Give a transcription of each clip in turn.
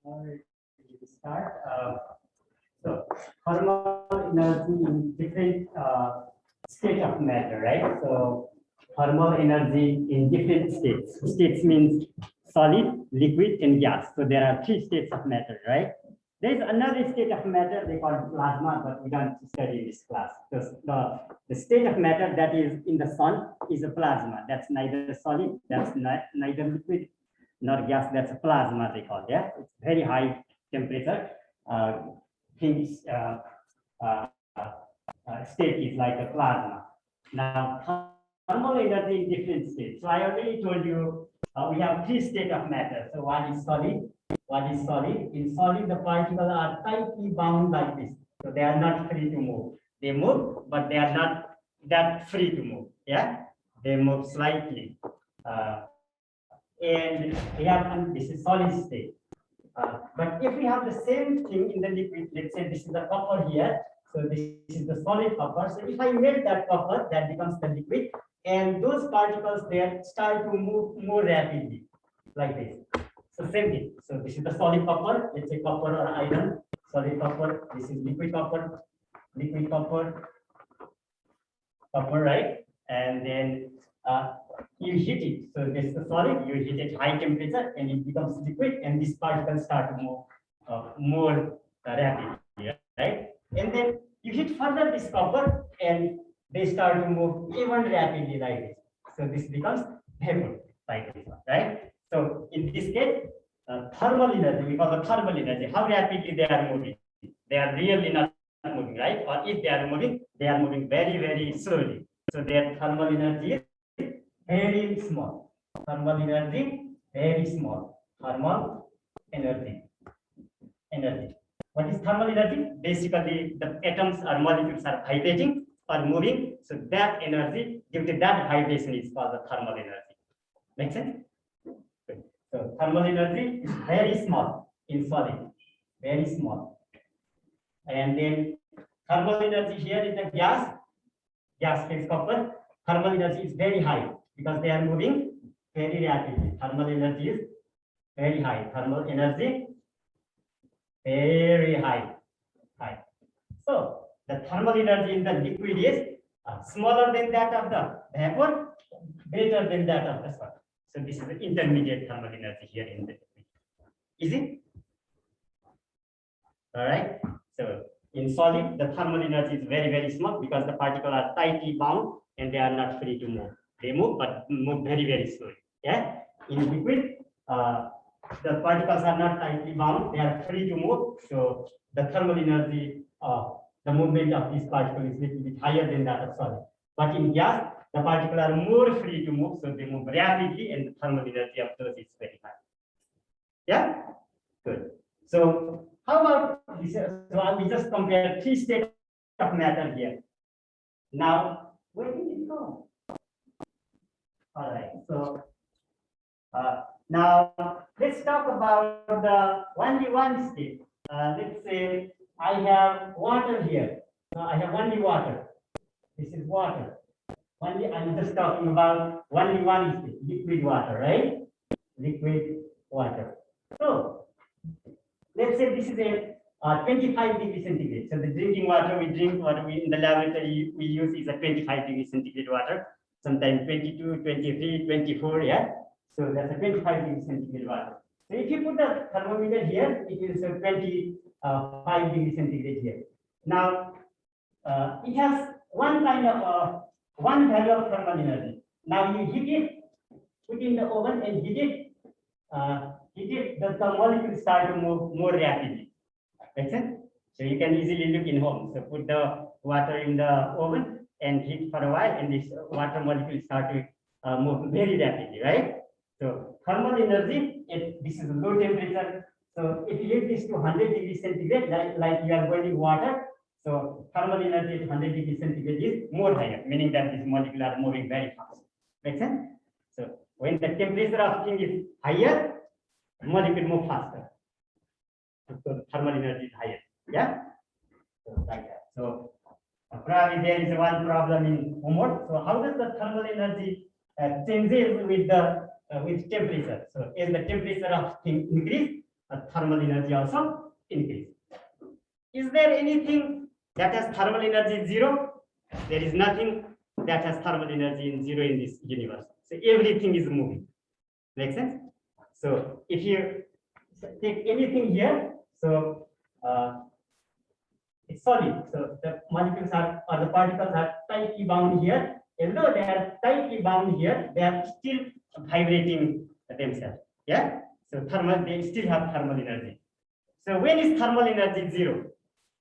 We start. So thermal energy in different state of matter, right? So thermal energy in different states. States means solid, liquid, and gas. So there are three states of matter, right? There is another state of matter they call plasma, but we don't study in this class. The state of matter that is in the sun is a plasma. That's neither solid, that's neither liquid nor gas. That's a plasma they call. Yeah, it's very high temperature. Things state is like a plasma. Now, thermal energy in different states. So I already told you we have three states of matter. So one is solid, one is solid. In solid, the particles are tightly bound like this. So they are not free to move. They move, but they are not that free to move. Yeah, they move slightly. And we have, and this is solid state. But if we have the same thing in the liquid, let's say this is the copper here. So this is the solid copper. So if I melt that copper, that becomes the liquid, and those particles there start to move more rapidly, like this. So same thing. So this is the solid copper. Let's say copper or iron. Solid copper. This is liquid copper. Liquid copper. Copper, right? And then you heat it. So this is the solid. You heat it high temperature, and it becomes liquid, and these particles start to move more rapidly, right? And then you hit further this copper and they start to move even rapidly like this. So this becomes vapor like this one, right? So in this case, thermal energy, we call the thermal energy, how rapidly they are moving. They are really not moving, right? Or if they are moving very, very slowly. So their thermal energy is very small. Thermal energy, very small. Thermal energy. What is thermal energy? Basically, the atoms or molecules are vibrating or moving. So that energy, due to that vibration, is called the thermal energy. Make sense? Good. So thermal energy is very small in solid, very small. And then thermal energy here in the gas phase copper. Thermal energy is very high because they are moving very rapidly. Thermal energy is very high. Thermal energy very high. So the thermal energy in the liquid is smaller than that of the vapor, greater than that of the solid. So this is the intermediate thermal energy here in the liquid. Is it? All right. So in solid, the thermal energy is very, very small because the particles are tightly bound and they are not free to move. They move, but move very, very slowly. Yeah. In liquid, the particles are not tightly bound, they are free to move. So the thermal energy of the movement of these particles is a little bit higher than that of solid. But in gas, the particles are more free to move, so they move rapidly, and the thermal energy of those is very high. Yeah, good. So how about this? So we just compare three states of matter here. Now, where did it go? All right. So now let's talk about the 1D1 state. Let's say I have water here. So I have only water. This is water. Only I'm just talking about 1D1 state, liquid water, right? Liquid water. So let's say this is a 25 degree centigrade. So the drinking water we drink, what we in the laboratory we use is a 25 degree centigrade water. Sometimes 22, 23, 24, yeah. So that's a 25 degree centigrade water. So if you put the thermometer here, it is 25 degree centigrade here. Now it has one kind of one value of thermal energy. Now you heat it, put in the oven and heat it. The molecules start to move more rapidly. Make sense? So you can easily look in home. So put the water in the oven and heat for a while, and this water molecules start to move very rapidly, right? So thermal energy, this is low temperature. So if you heat this to 100 degrees centigrade, like you are boiling water, so thermal energy at 100 degrees centigrade is more higher, meaning that these molecules are moving very fast. Make sense? So when the temperature of thing is higher, molecule move faster. So thermal energy is higher. Yeah? So like that. So probably there is one problem in homework. So how does the thermal energy changes with the with temperature? So as the temperature of thing increase, thermal energy also increase. Is there anything that has thermal energy 0? There is nothing that has thermal energy in 0 in this universe. So everything is moving. Make sense? So if you take anything here, so it's solid. So the molecules are or the particles are tightly bound here. Although they are tightly bound here, they are still vibrating themselves. Yeah. So they still have thermal energy. So when is thermal energy 0?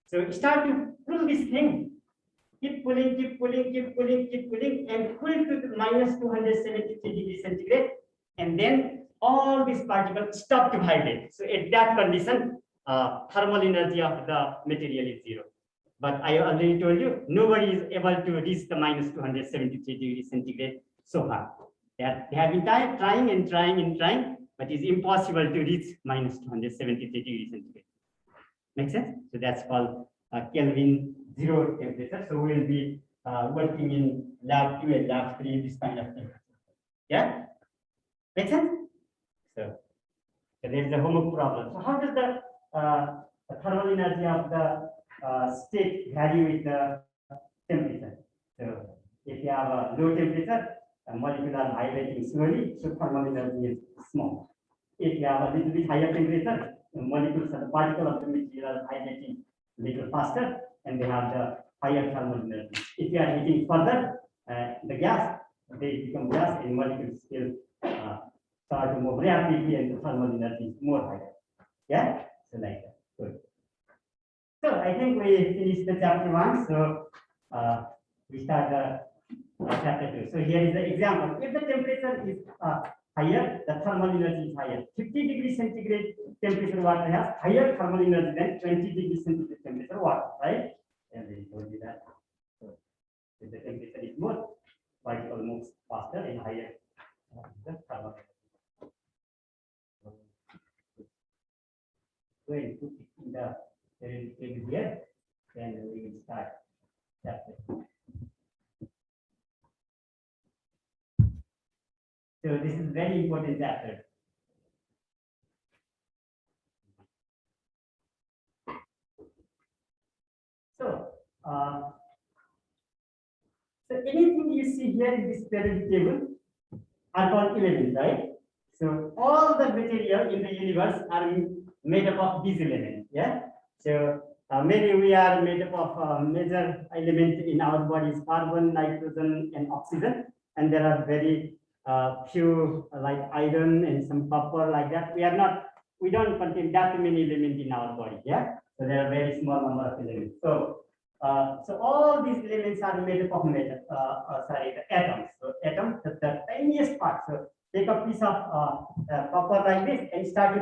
So start to pull this thing. Keep pulling, keep pulling, keep pulling, keep pulling, and pull to minus 273 degrees centigrade, and then all these particles stop to vibrate. So at that condition, thermal energy of the material is 0. But I already told you, nobody is able to reach the minus 273 degrees centigrade so far. They have been trying and trying and trying, but it's impossible to reach minus 273 degrees centigrade. Make sense? So that's called Kelvin 0 temperature. So we'll be working in lab 2 and lab 3, this kind of temperature. Yeah? Make sense? So there is a homework problem. So how does the thermal energy of the state vary with the temperature? So if you have a low temperature, molecules are vibrating slowly, so thermal energy is small. If you have a little bit higher temperature, the molecules or the particle of the material are vibrating a little faster, and they have the higher thermal energy. If you are heating further, the gas, they become gas, and molecules still start to move rapidly, and the thermal energy is more higher. Yeah, so like that. Good. So I think we finished the chapter 1. So we start the chapter 2. So here is the example. If the temperature is higher, the thermal energy is higher. 50 degrees centigrade temperature water has higher thermal energy than 20 degrees centigrade temperature water, right? And we told you that. So if the temperature is more, particle moves faster and higher the thermal energy. Go and put it in the table here, then we will start chapter 2. So this is very important chapter. So, so anything you see here in this periodic table are called elements, right? So all the material in the universe are made up of these elements. Yeah. So maybe we are made up of major elements in our bodies: carbon, nitrogen, and oxygen. And there are very few like iron and some copper like that. We don't contain that many elements in our body. Yeah. So there are very small number of elements. So so all these elements are made up of the atoms. So atoms, the tiniest part. So take a piece of copper like this and start to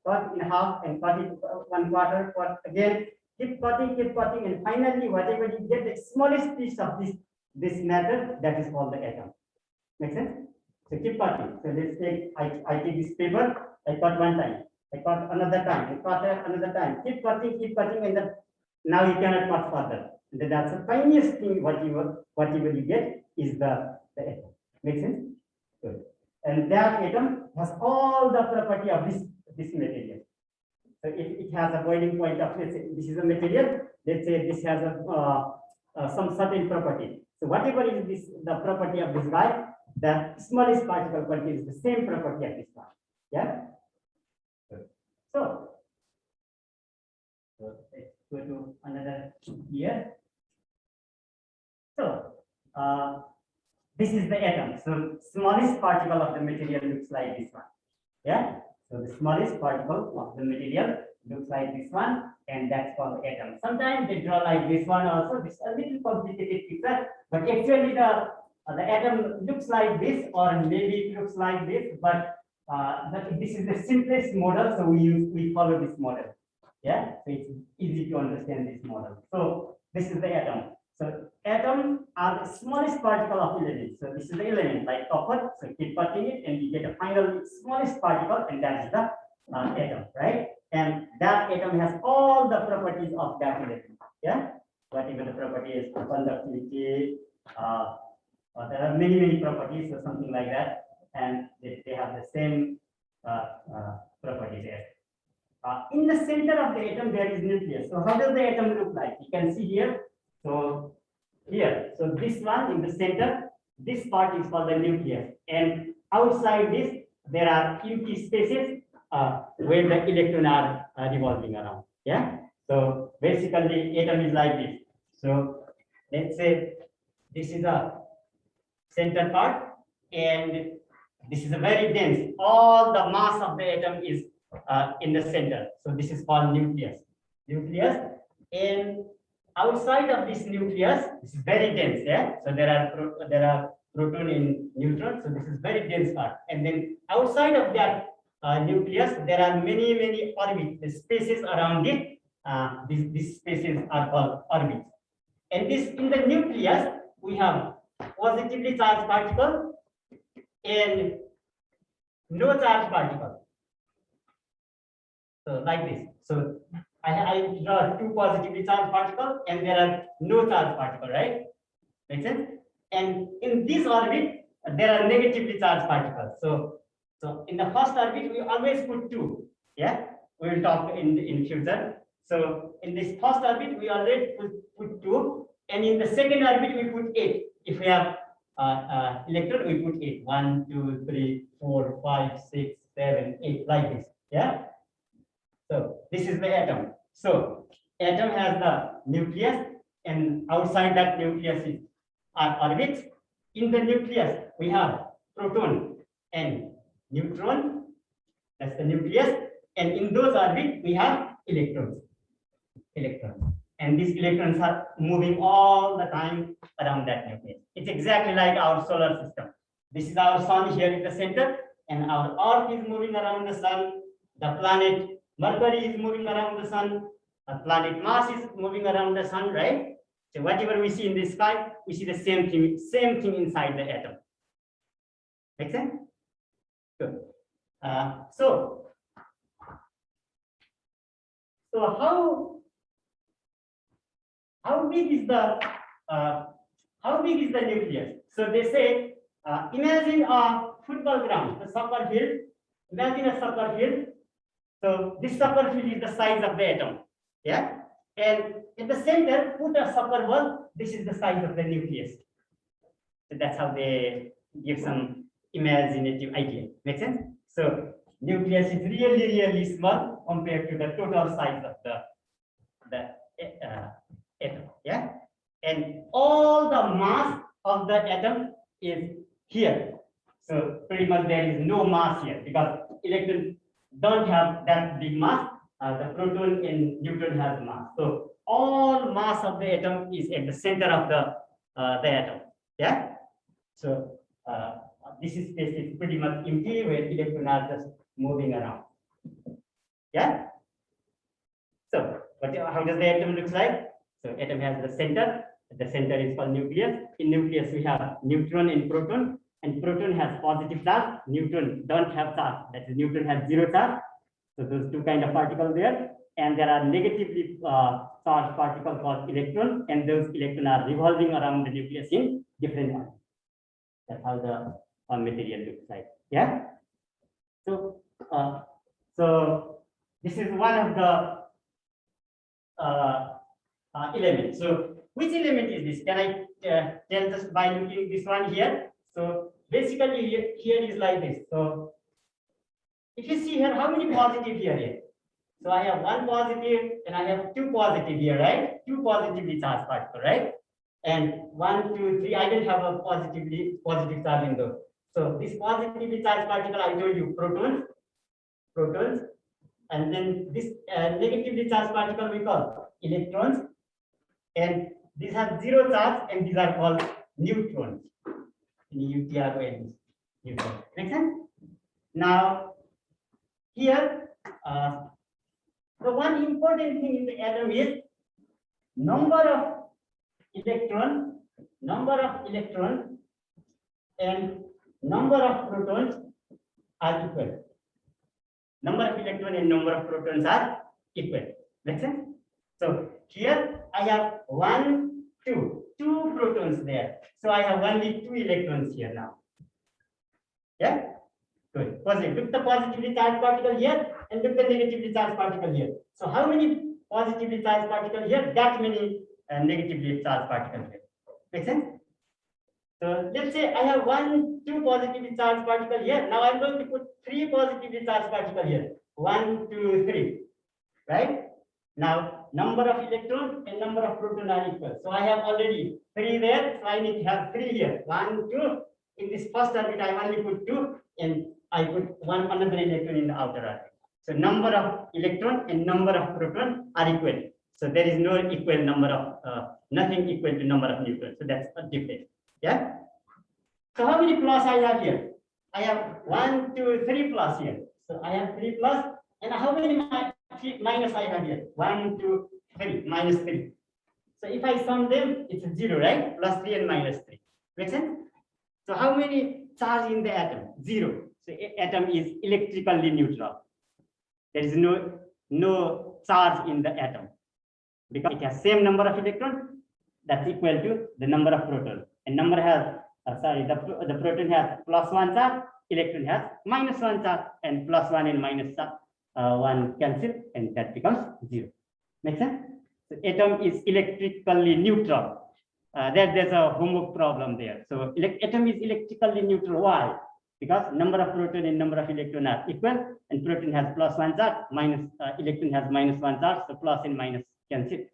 cut in half and cut it 1/4, cut again, keep cutting, and finally whatever you get, the smallest piece of this matter, that is called the atom. Make sense? So keep cutting. So let's take, I take this paper, I cut one time, I cut another time, I cut another time, keep cutting, and then now you cannot cut further. And that's the tiniest thing. Whatever you get is the atom. Make sense? Good. And that atom has all the property of this material. So if it has a boiling point of, let's say this is a material, let's say this has some certain property. So whatever is the property of this guy, the smallest particle contains the same property of this one. Yeah. So let's go to another here. So this is the atom. So smallest particle of the material looks like this one. Yeah. So the smallest particle of the material looks like this one, and that's called the atom. Sometimes they draw like this one also. This is a little complicated picture, but actually the atom looks like this, or maybe it looks like this, but this is the simplest model, so we follow this model. Yeah, so it's easy to understand this model. So this is the atom. So atoms are the smallest particle of elements. So this is the element like copper. So keep cutting it, and you get a final smallest particle, and that is the atom, right? And that atom has all the properties of that element. Yeah, whatever the property is, conductivity. There are many properties, or something like that, and they have the same property there. In the center of the atom, there is nucleus. So how does the atom look like? You can see here. So here, so this one in the center, this part is called the nucleus, and outside this there are empty spaces where the electrons are revolving around. Yeah. So basically, atom is like this. So let's say this is a center part, and this is a very dense. All the mass of the atom is in the center. So this is called nucleus. And outside of this nucleus, this is very dense. Yeah. So there are proton and neutron. So this is very dense part. And then outside of that nucleus, there are many orbits. The spaces around it. These spaces are called orbits. And this in the nucleus, we have positively charged particle and no charge particle. So like this. So I draw two positively charged particles, and there are no charged particle, right? Makes sense? And in this orbit, there are negatively charged particles. So in the first orbit, we always put 2. Yeah, we will talk in future. So in this first orbit, we already put 2, and in the second orbit, we put 8. If we have electron, we put 8. 1, 2, 3, 4, 5, 6, 7, 8, like this. Yeah. So this is the atom. So atom has the nucleus, and outside that nucleus is orbits. In the nucleus, we have proton and neutron. That's the nucleus. And in those orbits, we have electrons. And these electrons are moving all the time around that nucleus. It's exactly like our solar system. This is our sun here in the center, and our Earth is moving around the sun. The planet Mercury is moving around the sun. The planet Mars is moving around the sun, right? So whatever we see in the sky, we see the same thing inside the atom. Make sense? Good. So how big is the nucleus? So they say, imagine a football ground, a soccer field. Imagine a soccer field. So this soccer field is the size of the atom. Yeah. And in the center, put a soccer ball. This is the size of the nucleus. So that's how they give some imaginative idea. Make sense? So nucleus is really small compared to the total size of the atom. Yeah. And all the mass of the atom is here. So pretty much there is no mass here because electrons don't have that big mass. The proton and neutron has mass. So all mass of the atom is at the center of the atom. Yeah. So this is space is pretty much empty where electrons are just moving around. Yeah. So how does the atom look like? So atom has the center. The center is called nucleus. In nucleus we have neutron and proton. And proton has positive charge. Neutron don't have charge. That is, neutron has zero charge. So those two kind of particles there. And there are negatively charged particles called electron. And those electrons are revolving around the nucleus in different orbits. That's how the material looks like. Yeah. So this is one of the elements. So which element is this? Can I tell just by looking this one here? So basically here is like this. So if you see here, how many positive here? So I have one positive and I have two positive here, right? Two positively charged particles, right? And 1, 2, 3, I don't have a positive charge in those. So this positively charged particle, I told you, protons, and then this negatively charged particle we call electrons, and these have zero charge, and these are called neutrons. Neutrons. Make sense? Now, here, the one important thing in the atom is number of electrons, and number of protons are equal. Number of electrons and number of protons are equal. Make sense? So here I have 1, 2 protons there. So I have only 2 electrons here now. Yeah? Good. Positive. Look the positively charged particle here and look the negatively charged particle here. So how many positively charged particles here? That many negatively charged particles here. Make sense? So let's say I have 1, 2 positively charged particles here. Now I'm going to put 3 positively charged particles here. 1, 2, 3. Right? Now number of electrons and number of protons are equal. So I have already 3 there. So I need to have 3 here. 1, 2. In this first orbit, I only put 2, and I put another electron in the outer orbit. So number of electron and number of proton are equal. So there is no equal number of nothing equal to number of neutrons. So that's a difference. Yeah. So how many plus I have here? I have 1, 2, 3 plus here. So I have 3 plus, and how many minus I have here? 1, 2, 3 minus 3. So if I sum them, it's 0, right? Plus 3 and minus 3. Make sense? So how many charge in the atom? 0. So atom is electrically neutral. There is no charge in the atom because it has same number of electrons. That's equal to the number of protons. And number has the proton has +1 charge, electron has -1 charge, and +1 and -1 cancel, and that becomes 0. Make sense? So atom is electrically neutral. There's a homework problem there. So atom is electrically neutral. Why? Because number of proton and number of electron are equal, and proton has +1 charge, electron has -1 charge, so plus and minus cancel.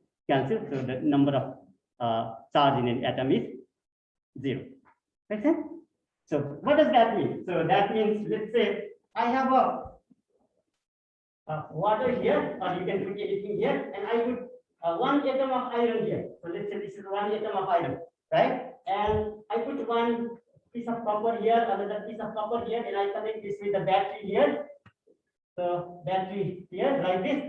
So the number of charge in an atom is 0. Make sense? So what does that mean? So that means, let's say I have a water here, or you can put anything here, and I put one atom of iron here. So let's say this is one atom of iron, right? And I put one piece of copper here, another piece of copper here, and I connect this with the battery here. So battery here, like this.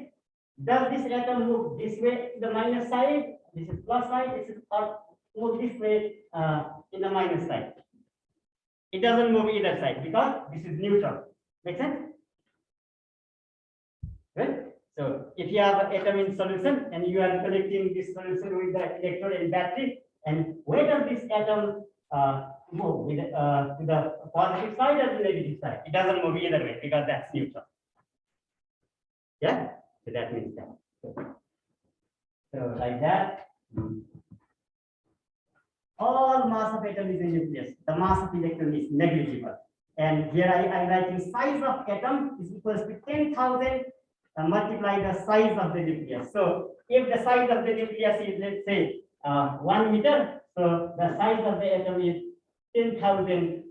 Does this atom move this way to the minus side? This is plus side. This is or move this way in the minus side. It doesn't move either side because this is neutral. Make sense? Right? So if you have an atom in solution and you are connecting this solution with the electrode and battery, and where does this atom move? With to the positive side or the negative side? It doesn't move either way because that's neutral. Yeah? So that means that. So like that. All mass of atom is in nucleus. The mass of electron is negligible. And here I write the size of atom is equals to 10,000 multiply the size of the nucleus. So if the size of the nucleus is, let's say, 1 meter, so the size of the atom is 10,000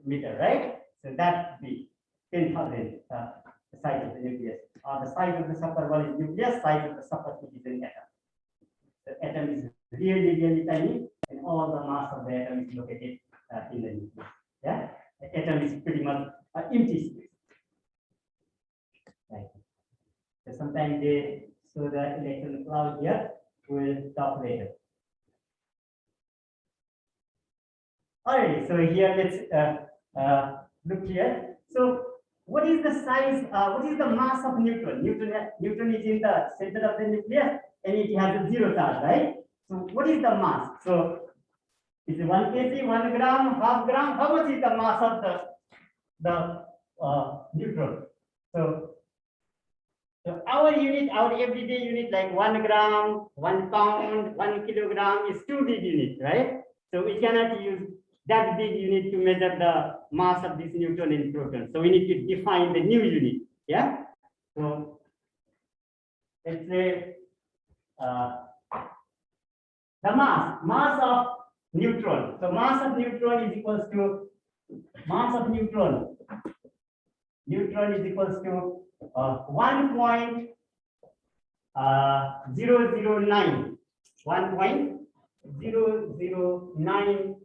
meter, right? So that would be 10,000 the size of the nucleus. Or the size of the superball is nucleus, size of the superheat is an atom. The atom is really tiny, and all the mass of the atom is located in the nucleus. Yeah, the atom is pretty much empty space. Right. So sometimes they show the electron cloud here. We'll talk later. Alright, so here let's look here. So what is the size? What is the mass of neutron? Neutron is in the center of the nucleus, and it has a 0 charge, right? So what is the mass? So is it 1 kg, 1 gram, half gram? How much is the mass of the neutron? So our unit, our everyday unit, like 1 gram, 1 pound, 1 kilogram is too big unit, right? So we cannot use that big unit to measure the mass of this neutron and proton. So we need to define the new unit. Yeah. So let's say the mass of neutron. So mass of neutron is equals to mass of neutron. Neutron is equals to 1.009. 1.009.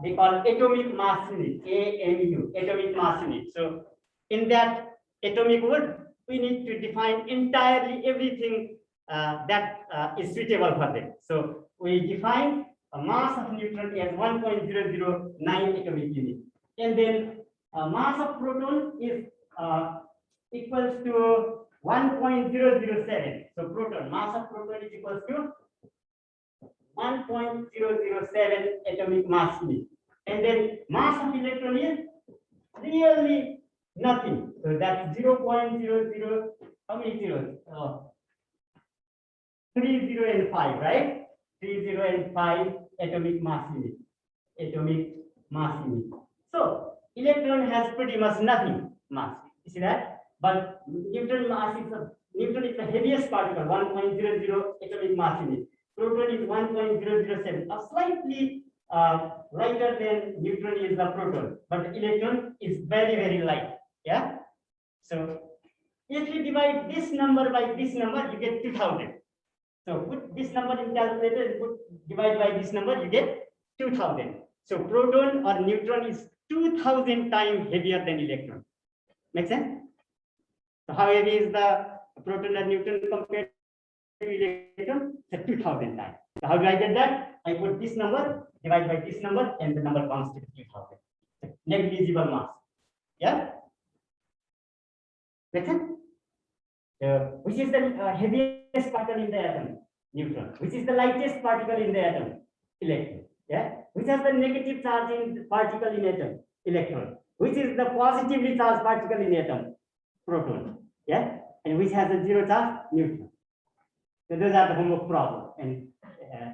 They call atomic mass unit, AMU, atomic mass unit. So in that atomic word, we need to define entirely everything that is suitable for them. So we define a mass of neutron as 1.009 atomic unit, and then mass of proton is equals to 1.007. So proton, mass of proton is equals to 1.007 atomic mass unit. And then mass of electron is really nothing. So that's 0.00, how many zeros? 3, 0, and 5, right? 3, 0, and 5 atomic mass unit. Atomic mass unit. So electron has pretty much nothing mass. You see that? But neutron is the heaviest particle, 1.00 atomic mass unit. Proton is 1.007, a slightly lighter than neutron is the proton, but electron is very light. Yeah. So if you divide this number by this number, you get 2000. So put this number in calculator, divide by this number, you get 2000. So proton or neutron is 2000 times heavier than electron. Make sense? So how heavy is the proton or neutron compared to electron? It's 2000 times. So how do I get that? I put this number, divide by this number, and the number comes to 2000. Negligible mass. Yeah? Make sense? Which is the heaviest particle in the atom? Neutron. Which is the lightest particle in the atom? Electron. Yeah? Which has the negative charge in particle in atom? Electron. Which is the positively charged particle in atom? Proton. Yeah? And which has a 0 charge? Neutron. So those are the homework problems and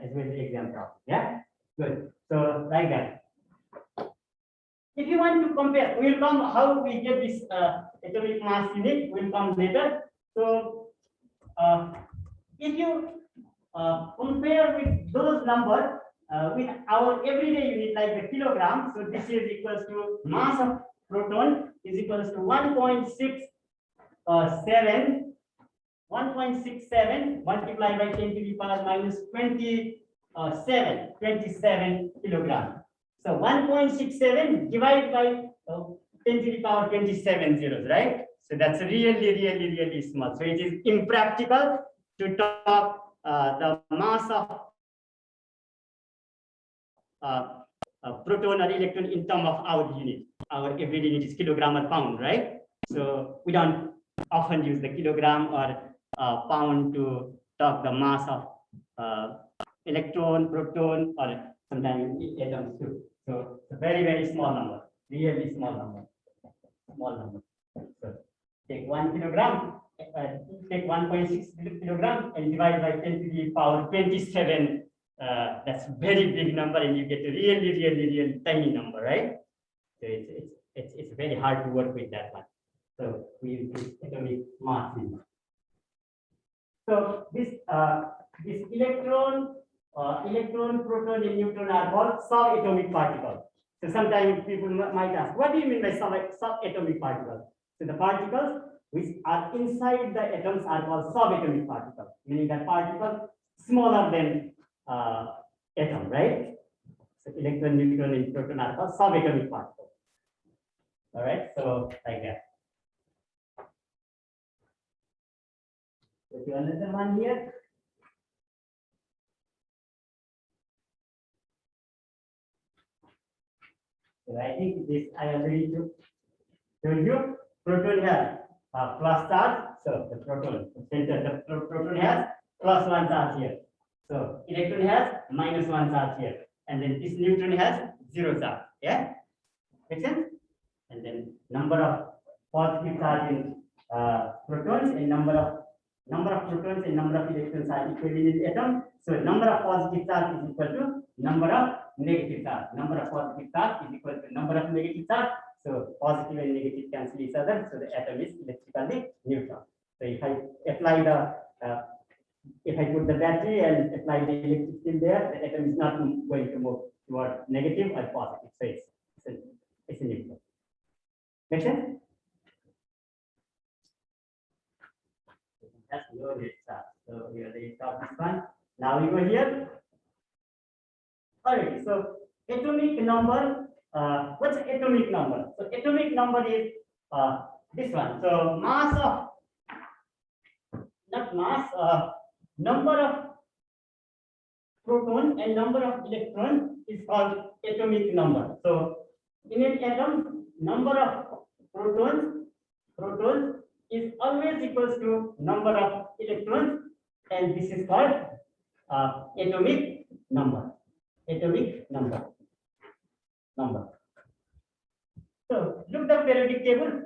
as well as the exam problem. Yeah? Good. So like that. If you want to compare, we'll come how we get this atomic mass unit, we'll come later. So if you compare with those numbers with our everyday unit like the kilogram, so this is equals to mass of proton is equals to 1.67 multiplied by 10 to the power minus 27 kilogram. So 1.67 divided by 10 to the power 27 zeros, right? So that's really small. So it is impractical to talk the mass of proton or electron in terms of our unit. Our everyday unit is kilogram or pound, right? So we don't often use the kilogram or pound to talk the mass of electron, proton, or sometimes atoms too. So it's a very small number, really small number. So take 1 kilogram, take 1.6 kilogram and divide by 10 to the power 27. That's very big number, and you get a really tiny number, right? So it's very hard to work with that one. So we use atomic mass. So this electron, proton, and neutron are called subatomic particles. So sometimes people might ask, what do you mean by subatomic particles? So the particles which are inside the atoms are called subatomic particles, meaning that particles smaller than atom, right? So electron, neutron, and proton are called subatomic particles. All right, so like that. So another one here. So I think this I already told you. Proton has plus charge. So the proton, the proton has +1 charge here. So electron has -1 charge here, and then this neutron has 0 charge. Yeah, make sense? And then number of positive charge in protons and number of protons and number of electrons are equal in the atom. So number of positive charge is equal to number of negative charge. Number of positive charge is equal to number of negative charge. So positive and negative cancel each other. So the atom is electrically neutral. So if I apply the if I put the battery and apply the electric field there, the atom is not going to move toward negative or positive. So it's a neutral. Make sense? That's low rate charge. So we already talked this one. Now we go here. Alright, so atomic number. What's atomic number? So atomic number is this one. So mass of, not mass, number of proton and number of electron is called atomic number. So in an atom, number of protons is always equals to number of electrons, and this is called atomic number. Atomic number. So look the periodic table.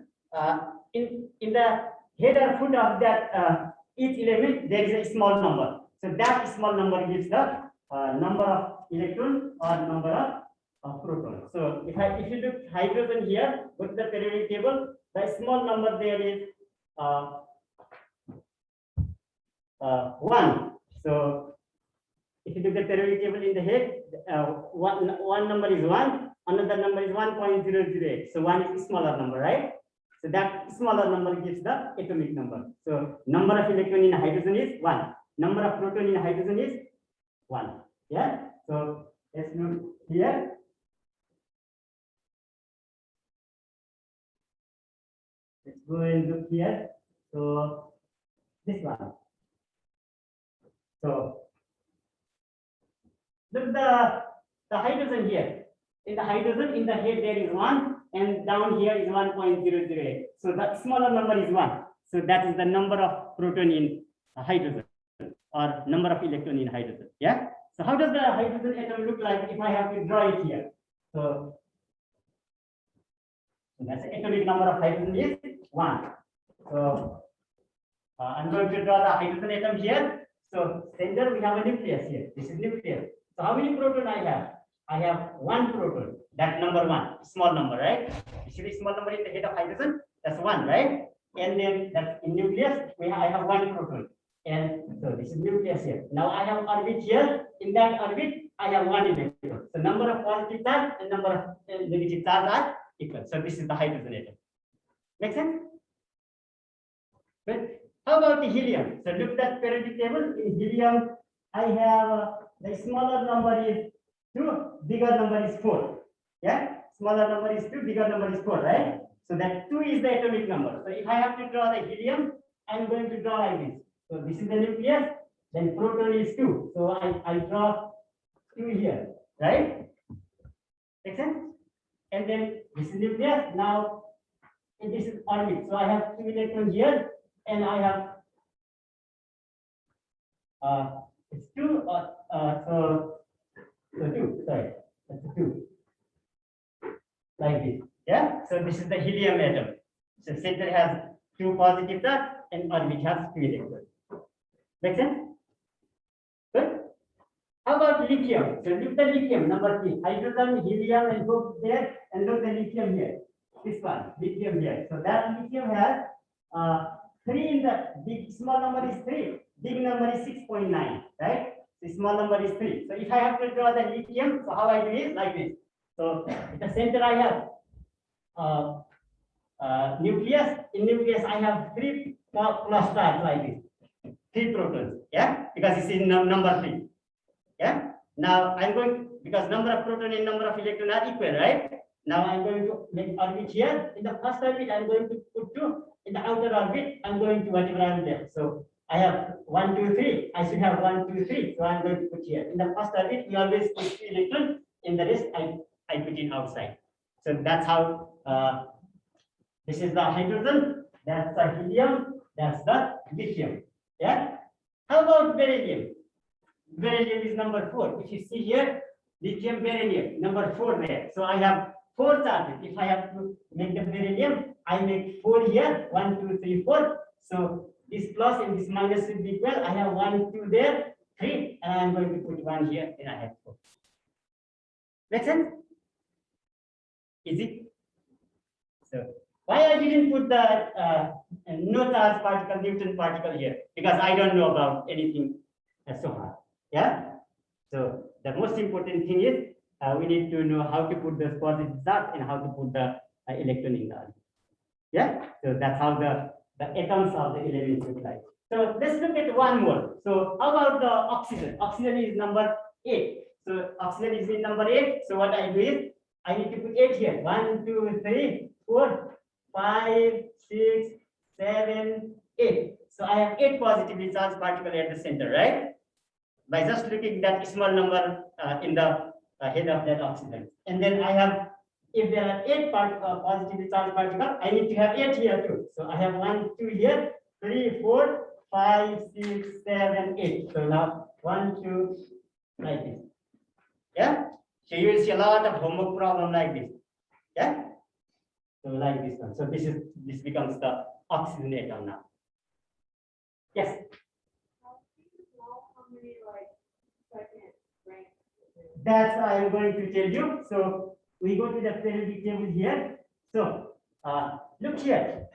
In the head or foot of that each element there is a small number. So that small number gives the number of electrons or number of protons. So if you look hydrogen here, go to the periodic table. The small number there is 1. So if you look at the periodic table in the head, one number is 1, another number is 1.008. So 1 is a smaller number, right? So that smaller number gives the atomic number. So number of electron in hydrogen is 1. Number of proton in hydrogen is 1. Yeah. So let's look here. Let's go and look here. So this one. So look the hydrogen here. In the hydrogen, in the head there is 1, and down here is 1.008. So the smaller number is 1. So that is the number of proton in hydrogen, or number of electron in hydrogen. Yeah. So how does the hydrogen atom look like if I have to draw it here? So that's the atomic number of hydrogen is 1. So I'm going to draw the hydrogen atom here. So center we have a nucleus here. This is nucleus. So how many proton I have? I have 1 proton. That's number 1, small number, right? You see the small number in the head of hydrogen? That's 1, right? And then that's in nucleus, I have 1 proton. And so this is nucleus here. Now I have orbit here. In that orbit, I have one electron. So number of positive charge and number of negative charge are equal. So this is the hydrogen atom. Make sense? But how about the helium? So look at periodic table. In helium, I have the smaller number is 2, bigger number is 4. Yeah, smaller number is 2, bigger number is 4, right? So that 2 is the atomic number. So if I have to draw the helium, I'm going to draw like this. So this is the nucleus, then proton is 2. So I draw 2 here, right? Make sense? And then this is nucleus. Now this is orbit. So I have 2 electrons here, and I have it's 2 so 2, sorry, that's 2. Like this. Yeah. So this is the helium atom. So center has 2 positive charge and orbit has 2 electrons. Make sense? Good. How about lithium? So look the lithium, number 3. Hydrogen, helium, and both there, and look the lithium here. This one, lithium here. So that lithium has 3 in the big, small number is 3, big number is 6.9, right? The small number is 3. So if I have to draw the lithium, so how I do is like this. So at the center I have nucleus. In nucleus I have 3 plus charge like this. 3 protons, yeah, because it's in number 3. Yeah. Now I'm going, because number of proton and number of electron are equal, right? Now I'm going to make orbit here. In the first orbit, I'm going to put 2. In the outer orbit, I'm going to whatever I'm there. So I have 1, 2, 3. I should have 1, 2, 3. So I'm going to put here. In the first orbit, we always put 3 electrons. In the rest, I put it outside. So that's how this is the hydrogen. That's the helium. That's the lithium. Yeah. How about beryllium? Beryllium is number 4. If you see here, lithium, beryllium, number 4 there. So I have 4 charges. If I have to make the beryllium, I make 4 here, 1, 2, 3, 4. So this plus and this minus will be equal. I have 1, 2 there, 3, and I'm going to put 1 here, and I have 4. Make sense? Easy? So why I didn't put the no charge particle, Newton particle here? Because I don't know about anything so far. Yeah. So the most important thing is we need to know how to put the positive charge and how to put the electron in the orbit. Yeah. So that's how the atoms of the elements look like. So let's look at one more. So how about the oxygen? Oxygen is number 8. So oxygen is in number 8. So what I do is I need to put 8 here. 1, 2, 3, 4, 5, 6, 7, 8. So I have 8 positively charged particles at the center, right? By just looking at that small number in the head of that oxygen. And then I have, if there are 8 positively charged particles, I need to have 8 here too. So I have 1, 2 here, 3, 4, 5, 6, 7, 8. So now 1, 2, like this. Yeah. So you will see a lot of homework problem like this. Yeah. So like this one. So this becomes the oxygen atom now. Yes. That's I'm going to tell you. So we go to the periodic table here. So look here.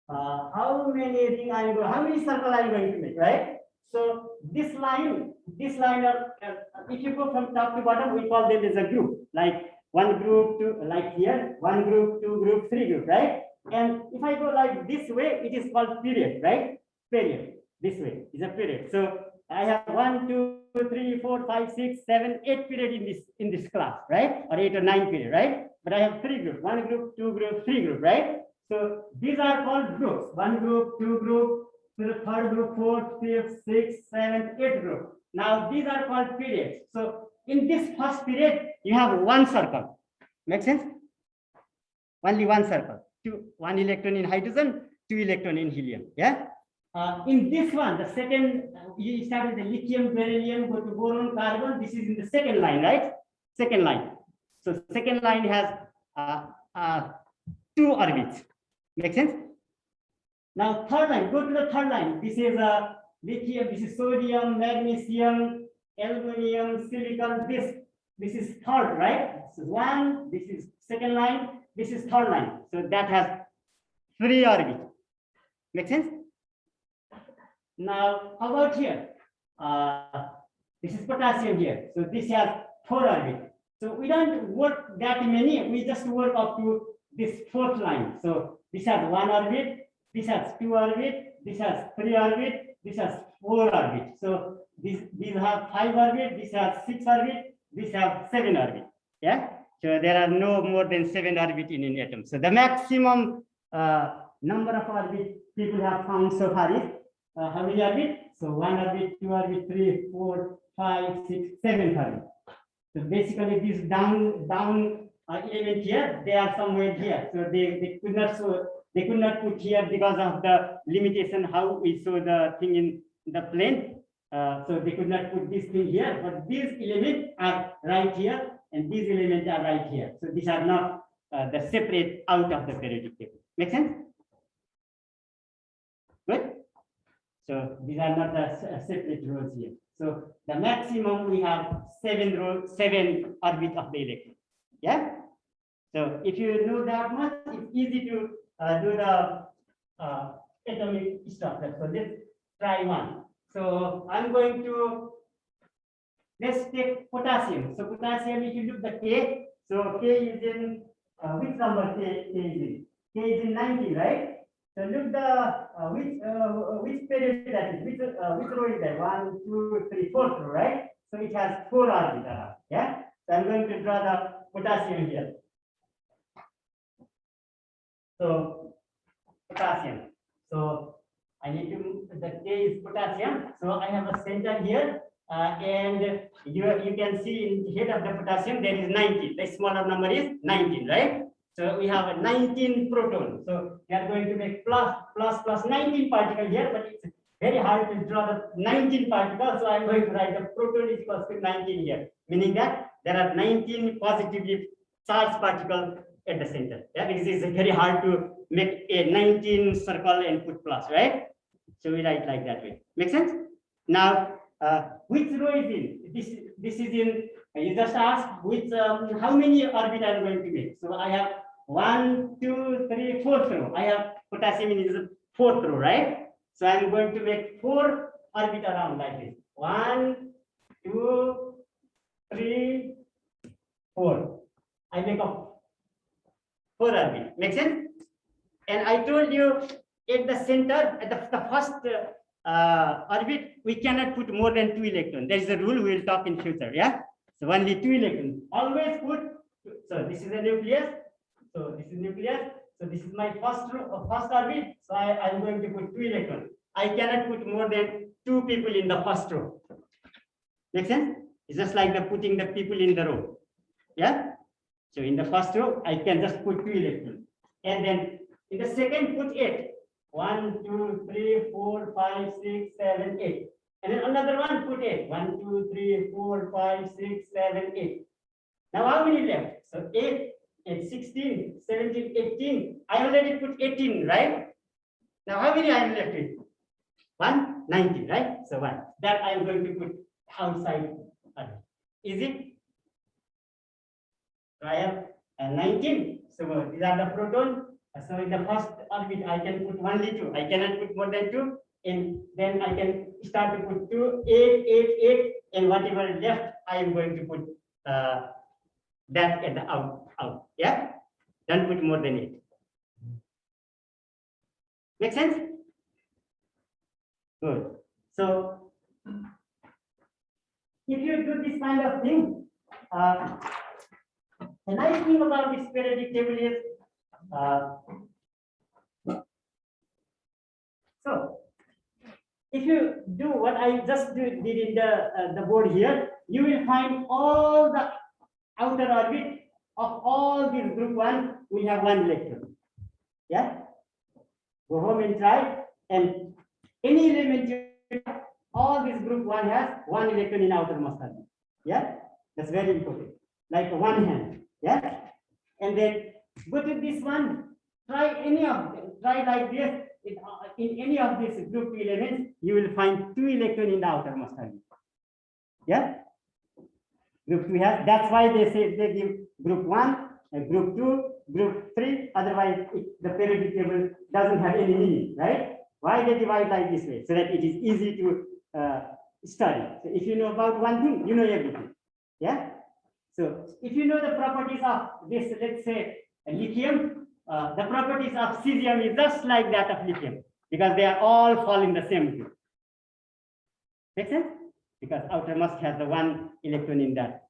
How many things I'm going? How many circles I'm going to make? Right. So this line are if you go from top to bottom, we call them as a group. Like one group, two, like here, one group, 2 group, 3 group, right? And if I go like this way, it is called period, right? Period. This way is a period. So I have 1, 2, 3, 4, 5, 6, 7, 8 period in this class, right? Or 8 or 9 period, right? But I have 3 groups, 1 group, 2 group, 3 group, right? So these are called groups. 1 group, 2 group, to the 3rd group, 4th, 5th, 6th, 7th, 8th group. Now these are called periods. So in this first period, you have 1 circle. Make sense? Only 1 circle. 1 electron in hydrogen, 2 electron in helium. Yeah. In this one, the second, you start with the lithium, beryllium, go to boron, carbon. This is in the second line, right? Second line. So second line has 2 orbits. Make sense? Now third line, go to the third line. This is lithium, this is sodium, magnesium, aluminum, silicon. This is third, right? This is 1, this is second line, this is third line. So that has 3 orbits. Make sense? Now, how about here? This is potassium here. So this has 4 orbits. So we don't work that many. We just work up to this 4th line. So this has 1 orbit. This has 2 orbit. This has 3 orbit. This has 4 orbit. So these have 5 orbit. This has 6 orbit. This have 7 orbit. Yeah. So there are no more than 7 orbit in an atom. So the maximum number of orbit people have found so far is how many orbit? So 1 orbit, 2 orbit, 3, 4, 5, 6, 7 orbit. So basically this down element here, they are somewhere here. So they could not put here because of the limitation how we show the thing in the plane. So they could not put this thing here, but these elements are right here, and these elements are right here. So these are not the separate out of the periodic table. Make sense? Good. So these are not the separate rows here. So the maximum we have 7 orbit of the electron. Yeah. So if you know that much, it's easy to do the atomic structure. So let's try one. So I'm going to, let's take potassium. So potassium, if you look the K, so K is in which number K is in? K is in 90, right? So look the which period that is, which row is that? 1, 2, 3, 4th row, right? So it has 4 orbits around. Yeah. So I'm going to draw the potassium here. So potassium. So I need to, the K is potassium. So I have a center here, and you can see in the head of the potassium there is 19. The smaller number is 19, right? So we have a 19 proton. So we are going to make plus 19 particle here, but it's very hard to draw the 19 particles. So I'm going to write the proton is equal to 19 here, meaning that there are 19 positively charged particles at the center. Yeah, because it's very hard to make a 19 circle and put plus, right? So we write like that way. Make sense? Now, which row is in? This is in. You just ask which how many orbit I'm going to make. So I have 1, 2, 3, 4th row. I have potassium in the 4th row, right? So I'm going to make 4 orbit around like this. 1, 2, 3, 4. I make up 4 orbit. Make sense? And I told you at the center, at the first orbit, we cannot put more than 2 electrons. There is a rule we will talk in future. Yeah. So only 2 electrons. Always put. So this is a nucleus. So this is nucleus. So this is my first orbit. So I'm going to put 2 electrons. I cannot put more than 2 people in the first row. Make sense? It's just like the putting the people in the row. Yeah. So in the first row, I can just put 2 electrons, and then in the second, put 8. 1, 2, 3, 4, 5, 6, 7, 8. And then another one, put 8. 1, 2, 3, 4, 5, 6, 7, 8. Now how many left? So 8, 16, 17, 18. I already put 18, right? Now how many I am left with? 1, 19, right? So 1. That I am going to put outside. Easy? So I have 19. So these are the protons. So in the first orbit, I can put only 2. I cannot put more than 2. And then I can start to put 2, 8, 8, 8. And whatever left, I am going to put that at the out. Yeah? Don't put more than 8. Make sense? Good. So if you do this kind of thing, the nice thing about this periodic table is so if you do what I just did in the board here, you will find all the outer orbit of all these group 1 will have 1 electron. Yeah. Go home and try, and any element all this group 1 has 1 electron in outermost orbit. Yeah, that's very important. Like one hand. Yeah, and then go to this one. Try any of them. Try like this. In any of these group 2 elements, you will find 2 electrons in the outermost orbit. Yeah, group 2 has. That's why they say they give group 1, group 2, group 3. Otherwise, the periodic table doesn't have any meaning, right? Why they divide like this way? So that it is easy to study. So if you know about one thing, you know everything. Yeah. So if you know the properties of this, let's say lithium, the properties of cesium is just like that of lithium because they are all fall in the same group. Make sense? Because outermost has the one electron in that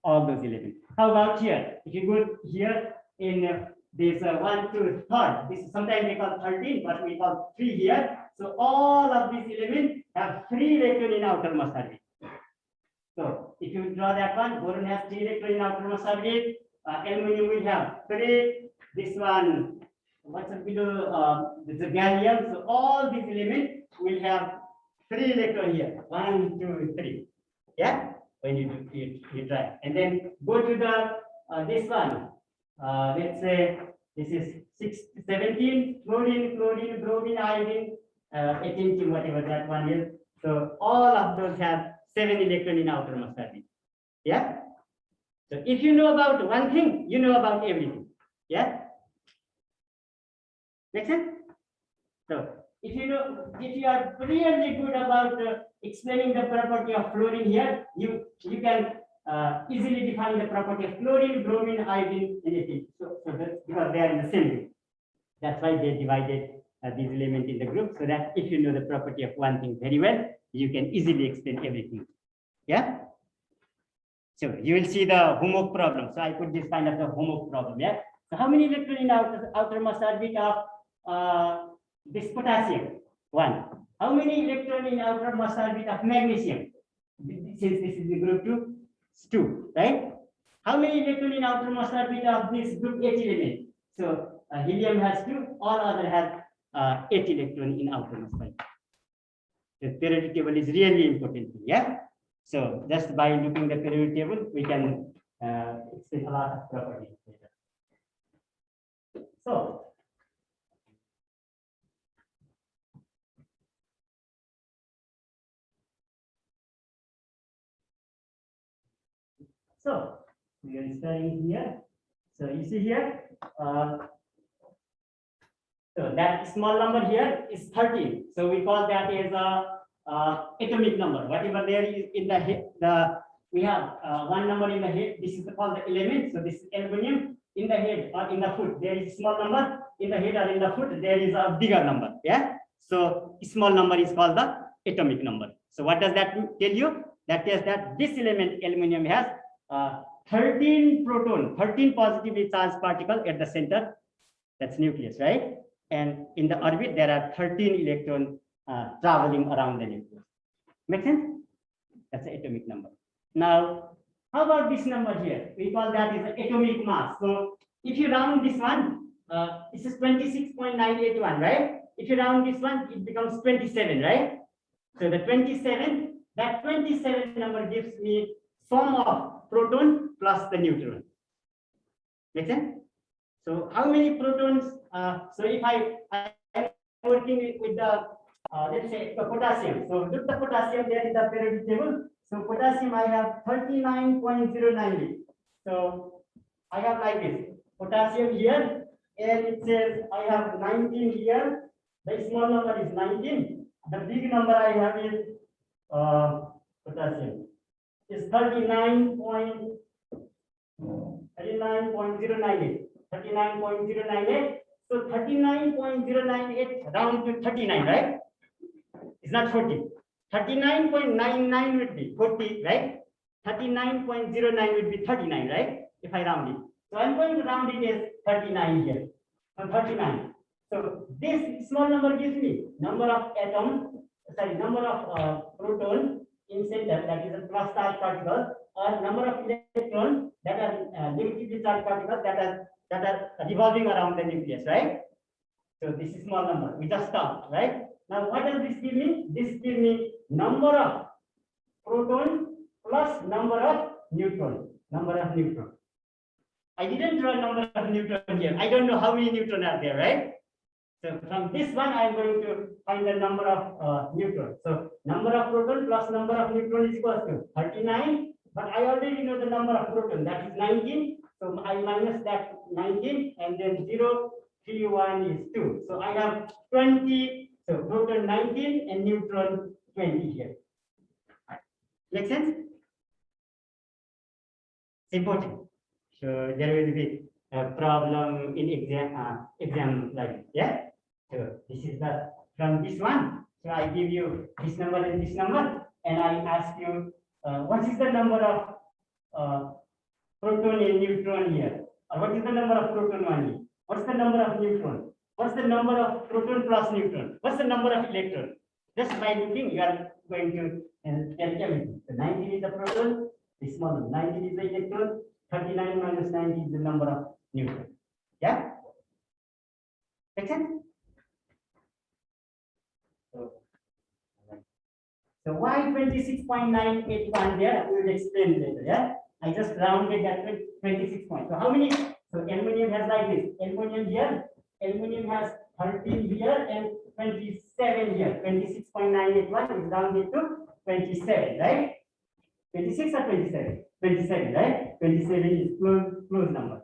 all those elements. How about here? If you go here in this 1, 2, 3rd, this is sometimes we call 13, but we call 3 here. So all of these elements have 3 electrons in outermost orbit. So if you draw that one, boron has 3 electrons in outermost orbit. Aluminum will have 3. This one, what's up below? This is gallium. So all these elements will have 3 electrons here. 1, 2, 3. Yeah. When you try, and then go to the this one. Let's say this is 17 fluorine, bromine, iodine, 18, whatever that one is. So all of those have 7 electrons in outermost orbit. Yeah. So if you know about one thing, you know about everything. Yeah. Make sense? So if you are really good about explaining the property of fluorine here, you can easily define the property of fluorine, bromine, iodine, anything. So that's because they are in the same group. That's why they divided these elements in the group, so that if you know the property of one thing very well, you can easily explain everything. Yeah. So you will see the homework problem. So I put this kind of the homework problem. Yeah. So how many electrons in outermost orbit of this potassium? 1. How many electrons in outermost orbit of magnesium? Since this is the group 2, it's 2, right? How many electrons in outermost orbit of this group H element? So helium has 2, all other have 8 electrons in outermost orbit. The periodic table is really important, yeah? So just by looking the periodic table, we can explain a lot of properties later. So we are starting here. So you see here, so that small number here is 13. So we call that as a atomic number. Whatever there is in the head, we have one number in the head. This is called the element. So this is aluminum. In the head or in the foot, there is a small number. In the head or in the foot, there is a bigger number. Yeah. So small number is called the atomic number. So what does that tell you? That tells that this element, aluminum, has 13 proton, 13 positively charged particle at the center. That's nucleus, right? And in the orbit, there are 13 electrons traveling around the nucleus. Make sense? That's the atomic number. Now, how about this number here? We call that is the atomic mass. So if you round this one, this is 26.981, right? If you round this one, it becomes 27, right? So the 27, that 27 number gives me sum of proton plus the neutron. Make sense? So how many protons? So if I'm working with the let's say the potassium. So look the potassium there in the periodic table. So potassium I have 39.098. So I have like this potassium here, and it says I have 19 here. The small number is 19. The big number I have is potassium is 39.098. 39.098. So 39.098 round to 39, right? It's not 40. 39.99 would be 40, right? 39.09 would be 39, right? If I round it. So I'm going to round it as 39 here. So 39. So this small number gives me number of number of proton in center, that is a plus charged particle, or number of electrons that are negatively charged particles that are revolving around the nucleus, right? So this is small number. We just count, right? Now what does this give me? This gives me number of proton plus number of neutron. Number of neutron. I didn't draw number of neutron here. I don't know how many neutron are there, right? So from this one, I am going to find the number of neutron. So number of proton plus number of neutron is equal to 39. But I already know the number of proton, that is 19. So I minus that 19 and then 0, 3, 1 is 2. So I have 20, so proton 19 and neutron 20 here. Make sense? It's important. So there will be a problem in exam like this, yeah. So this is the from this one. So I give you this number and this number, and I ask you what is the number of proton and neutron here, or what is the number of proton one here? What's the number of neutron? What's the number of proton plus neutron? What's the number of electron? Just by looking, you are going to tell everything. So 19 is the proton, this one 19 is the electron, 39 minus 90 is the number of neutron. Yeah? Make sense? So why 26.981 there? We will explain later. Yeah? I just rounded that to 26 points. So how many? So aluminum has like this. Aluminum here, aluminum has 13 here and 27 here. 26.981 is rounded to 27, right? 26 or 27? 27, right? 27 is close number.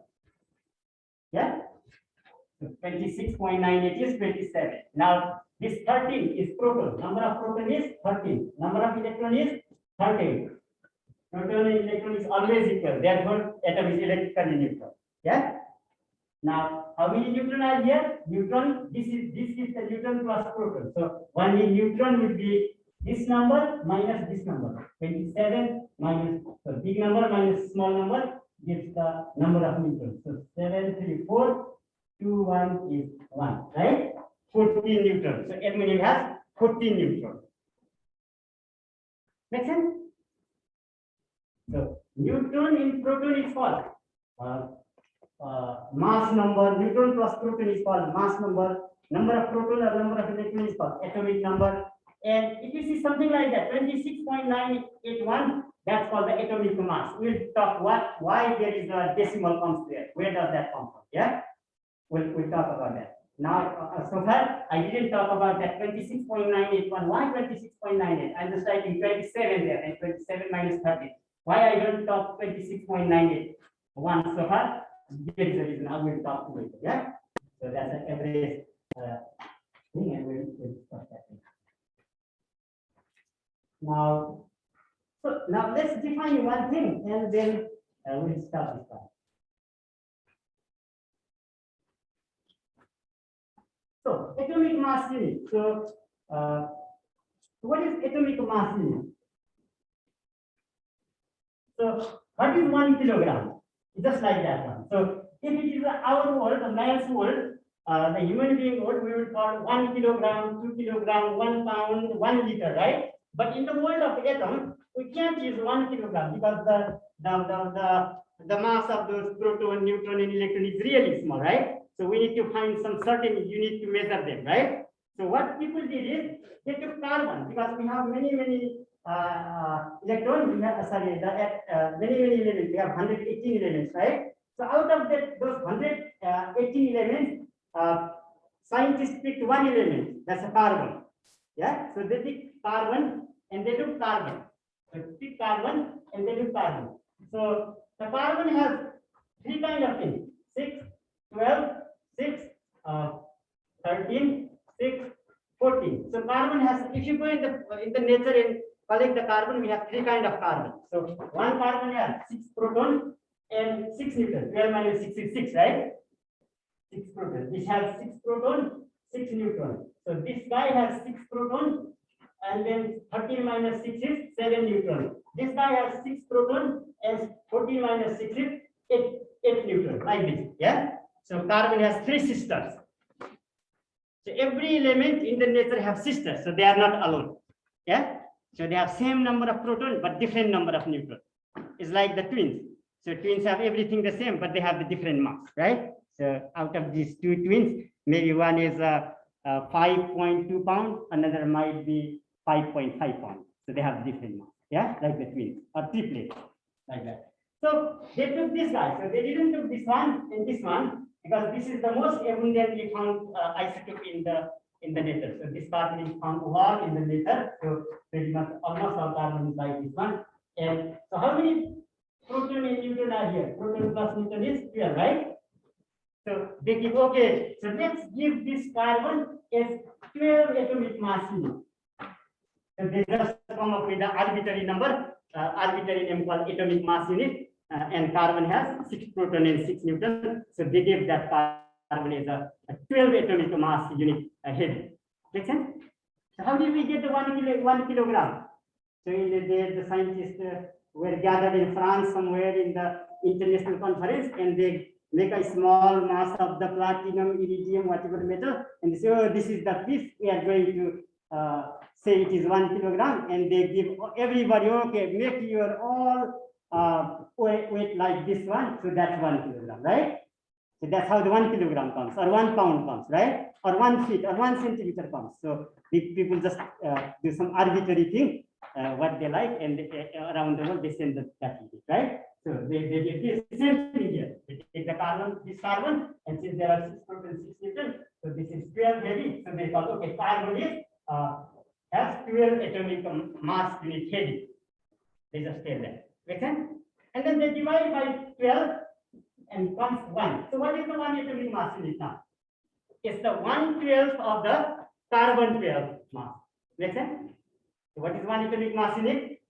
Yeah? So 26.98 is 27. Now this 13 is proton. Number of proton is 13. Number of electron is 13. Proton and electron is always equal. Therefore, atom is electrically neutral. Yeah. Now, how many neutron are here? Neutron. This is the neutron plus proton. So one neutron will be this number minus this number. 27 minus so big number minus small number gives the number of neutrons. So 7, 3, 4, 2, 1 is 1. Right? 14 neutrons. So aluminum has 14 neutrons. Make sense? So neutron in proton is called mass number. Neutron plus proton is called mass number. Number of proton or number of electron is called atomic number. And if you see something like that, 26.981, that's called the atomic mass. We'll talk why there is a decimal comes there. Where does that come from? Yeah, we'll talk about that. Now, so far, I didn't talk about that 26.981. Why 26.98? I'm just writing 27 there and 27 minus 30. Why I don't talk 26.981 so far? There is a reason. I will talk later. Yeah. So that's an average thing, and we'll start that thing. Now, let's define one thing, and then we'll start this one. So atomic mass unit. So what is atomic mass unit? So what is 1 kilogram? Just like that one. So if it is our world, the man's world, the human being world, we will call 1 kilogram, 2 kilogram, 1 pound, 1 liter, right? But in the world of atom, we can't use 1 kilogram because the mass of those proton, neutron, and electron is really small, right? So we need to find some certain unit to measure them, right? So what people did is they took carbon because we have many electrons. We have many elements. We have 118 elements, right? So out of those 118 elements, scientists picked one element. That's a carbon. Yeah. So they picked carbon and they took carbon. So pick carbon and they took carbon. So the carbon has 3 kinds of things: 6, 12, 6, 13, 6, 14. So carbon has, if you go in the nature and collect the carbon, we have 3 kinds of carbon. So one carbon has 6 proton and 6 neutron. 12 minus 6 is 6, right? 6 proton. This has 6 proton, 6 neutron. So this guy has 6 proton, and then 13 minus 6 is 7 neutron. This guy has 6 proton and 14 minus 6 is 8 neutron, like this. Yeah. So carbon has 3 sisters. So every element in the nature have sisters, so they are not alone. Yeah. So they have same number of proton but different number of neutron. It's like the twins. So twins have everything the same, but they have the different mass, right? So out of these 2 twins, maybe one is 5.2 pound, another might be 5.5 pound. So they have different mass. Yeah, like the twins or triplets, like that. So they took this guy. So they didn't took this one and this one, because this is the most abundantly found isotope in the nature. So this carbon is found a lot in the nature. So pretty much almost all carbon is like this one. And so how many proton and neutron are here? Proton plus neutron is 12, right? So they give, okay, so let's give this carbon as 12 atomic mass unit. So they just come up with the arbitrary number, arbitrary name called atomic mass unit, and carbon has 6 proton and 6 neutron. So they give that carbon as a 12 atomic mass unit heavy. Make sense? So how did we get the 1 kilogram? So the scientists were gathered in France somewhere in the international conference, and they make a small mass of the platinum, iridium, whatever metal, and they say, oh, this is the piece we are going to say it is 1 kilogram, and they give everybody, okay, make your all weight like this one, so that's 1 kilogram, right? So that's how the 1 kilogram comes, or 1 pound comes, right? Or 1 feet, or 1 centimeter comes. So the people just do some arbitrary thing, what they like, and around the world they send that unit, right? So they did the same thing here. They take the carbon, this carbon, and since there are 6 proton, 6 neutron, so this is 12 heavy. So they thought, okay, carbon is has 12 atomic mass unit heavy. They just tell that. Make sense? And then they divide by 12 and comes 1. So what is the 1 atomic mass unit now? It's the 1/12 of the carbon 12 mass. Make sense? So what is 1 atomic mass unit?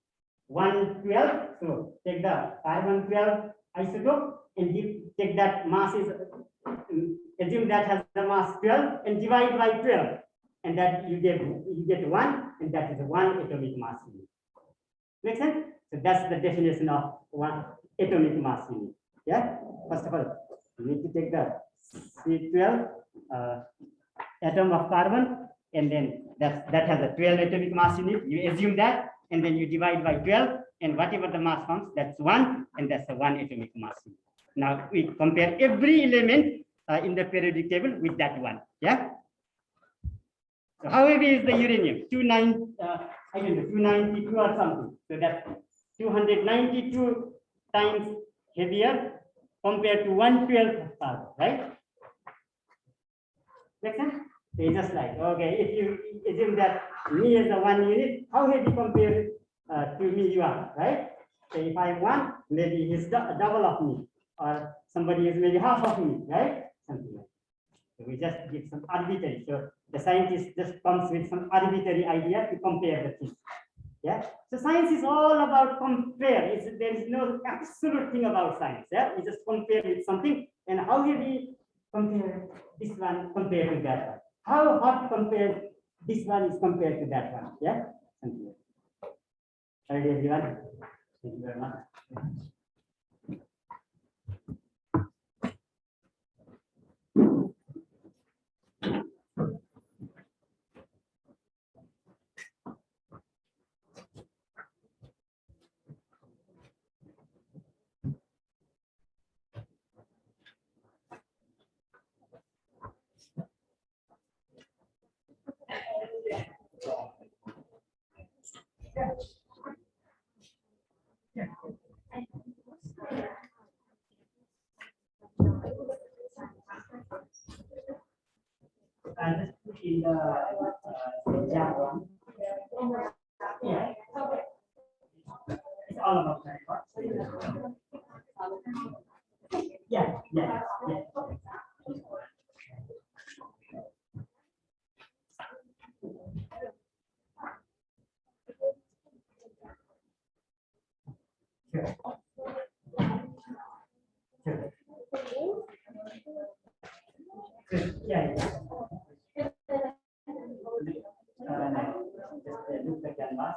1/12. So take the carbon 12 isotope and take that mass is assume that has the mass 12 and divide by 12, and that you get 1, and that is 1 atomic mass unit. Make sense? So that's the definition of 1 atomic mass unit. Yeah. First of all, you need to take the C12 atom of carbon, and then that has a 12 atomic mass unit. You assume that, and then you divide by 12, and whatever the mass comes, that's 1, and that's a 1 atomic mass unit. Now we compare every element in the periodic table with that one. Yeah. So how heavy is the uranium? 292 or something. So that's 292 times heavier compared to 1/12 of carbon, right? Make sense? So it's just like, okay, if you assume that me is the 1 unit, how heavy compared to me you are, right? So if I am 1, maybe he's double of me, or somebody is maybe half of me, right? Something like that. So we just give some arbitrary. So the scientist just comes with some arbitrary idea to compare the things. Yeah. So science is all about compare. There is no absolute thing about science. Yeah. We just compare with something, and how do we compare this one compared to that one? How hot compare this one is compared to that one? Yeah. All right, everyone. Thank you very much. I just put in the diagram. Yeah. It's all about that. Yeah, yeah, yeah. Sure. Sure. Yeah, yeah. Just look the canvas.